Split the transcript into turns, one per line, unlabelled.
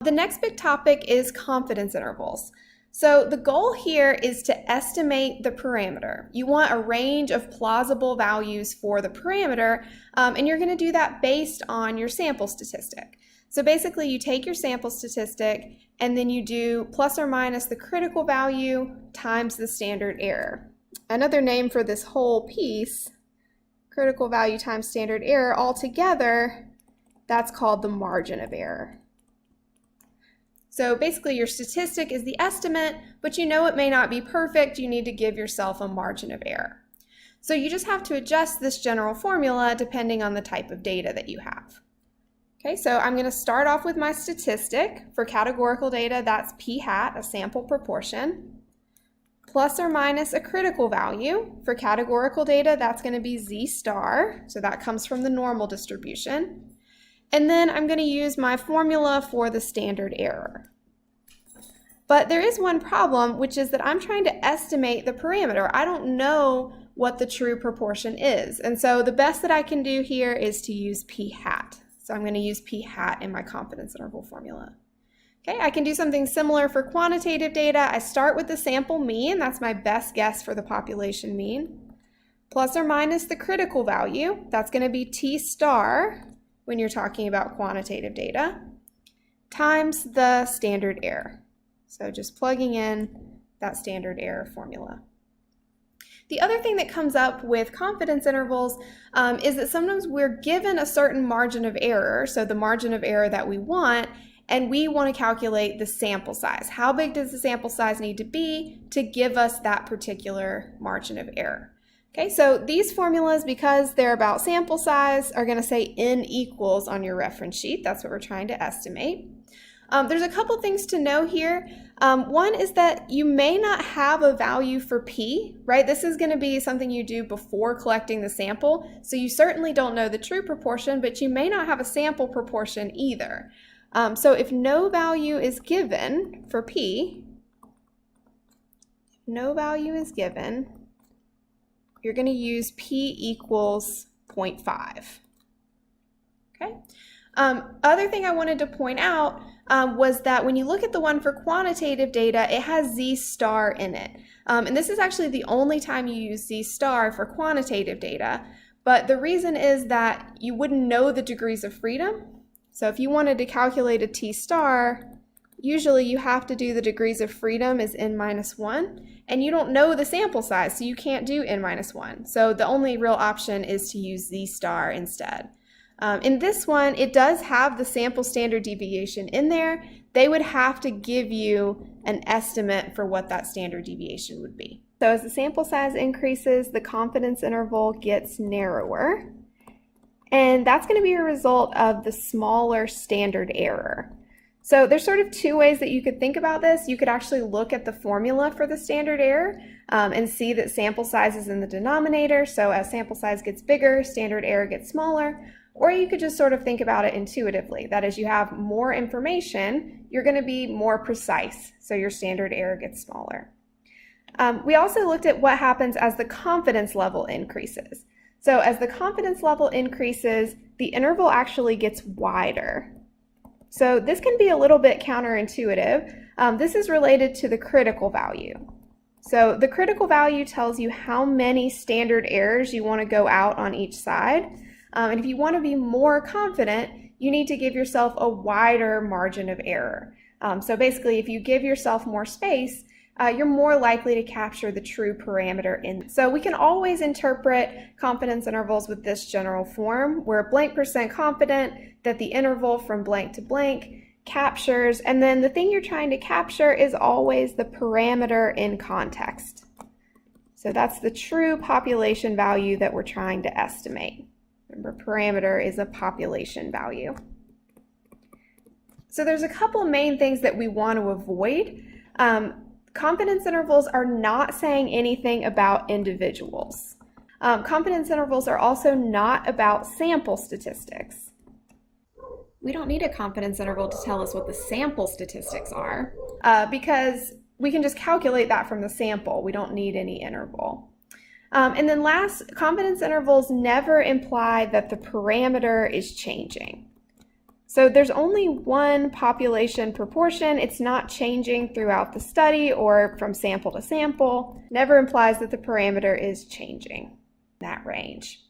The next big topic is confidence intervals. So the goal here is to estimate the parameter. You want a range of plausible values for the parameter, and you're going to do that based on your sample statistic. So basically you take your sample statistic and then you do plus or minus the critical value times the standard error. Another name for this whole piece, critical value times standard error, altogether, that's called the margin of error. So basically your statistic is the estimate, but you know it may not be perfect. You need to give yourself a margin of error. So you just have to adjust this general formula depending on the type of data that you have. Okay, so I'm going to start off with my statistic. For categorical data, that's p hat, a sample proportion, plus or minus a critical value. For categorical data, that's going to be z star, so that comes from the normal distribution. And then I'm going to use my formula for the standard error. But there is one problem, which is that I'm trying to estimate the parameter. I don't know what the true proportion is. And so the best that I can do here is to use p hat. So I'm going to use p hat in my confidence interval formula. Okay, I can do something similar for quantitative data. I start with the sample mean, that's my best guess for the population mean, plus or minus the critical value, that's going to be t star when you're talking about quantitative data, times the standard error. So just plugging in that standard error formula. The other thing that comes up with confidence intervals is that sometimes we're given a certain margin of error, so the margin of error that we want, and we want to calculate the sample size. How big does the sample size need to be to give us that particular margin of error? Okay, so these formulas, because they're about sample size, are going to say n equals on your reference sheet. That's what we're trying to estimate. There's a couple things to know here. One is that you may not have a value for p, right? This is going to be something you do before collecting the sample, so you certainly don't know the true proportion, but you may not have a sample proportion either. So if no value is given for p, no value is given, you're going to use p equals 0.5. Okay. Other thing I wanted to point out was that when you look at the one for quantitative data, it has z star in it. And this is actually the only time you use z star for quantitative data. But the reason is that you wouldn't know the degrees of freedom. So if you wanted to calculate a t star, usually you have to do the degrees of freedom as n-1, and you don't know the sample size, so you can't do n-1. So the only real option is to use z star instead. In this one, it does have the sample standard deviation in there. They would have to give you an estimate for what that standard deviation would be. So as the sample size increases, the confidence interval gets narrower, and that's going to be a result of the smaller standard error. So there's sort of two ways that you could think about this. You could actually look at the formula for the standard error and see that sample size is in the denominator. So as sample size gets bigger, standard error gets smaller. Or you could just sort of think about it intuitively. That is, you have more information, you're going to be more precise, so your standard error gets smaller. We also looked at what happens as the confidence level increases. So as the confidence level increases, the interval actually gets wider. So this can be a little bit counterintuitive. This is related to the critical value. So the critical value tells you how many standard errors you want to go out on each side. And if you want to be more confident, you need to give yourself a wider margin of error. So basically, if you give yourself more space, you're more likely to capture the true parameter in. So we can always interpret confidence intervals with this general form. We're blank % confident that the interval from blank to blank captures, and then the thing you're trying to capture is always the parameter in context. So that's the true population value that we're trying to estimate. Remember, parameter is a population value. So there's a couple main things that we want to avoid. Confidence intervals are not saying anything about individuals. Confidence intervals are also not about sample statistics. We don't need a confidence interval to tell us what the sample statistics are because we can just calculate that from the sample. We don't need any interval. And then last, confidence intervals never imply that the parameter is changing. So there's only one population proportion. It's not changing throughout the study or from sample to sample. Never implies that the parameter is changing that range.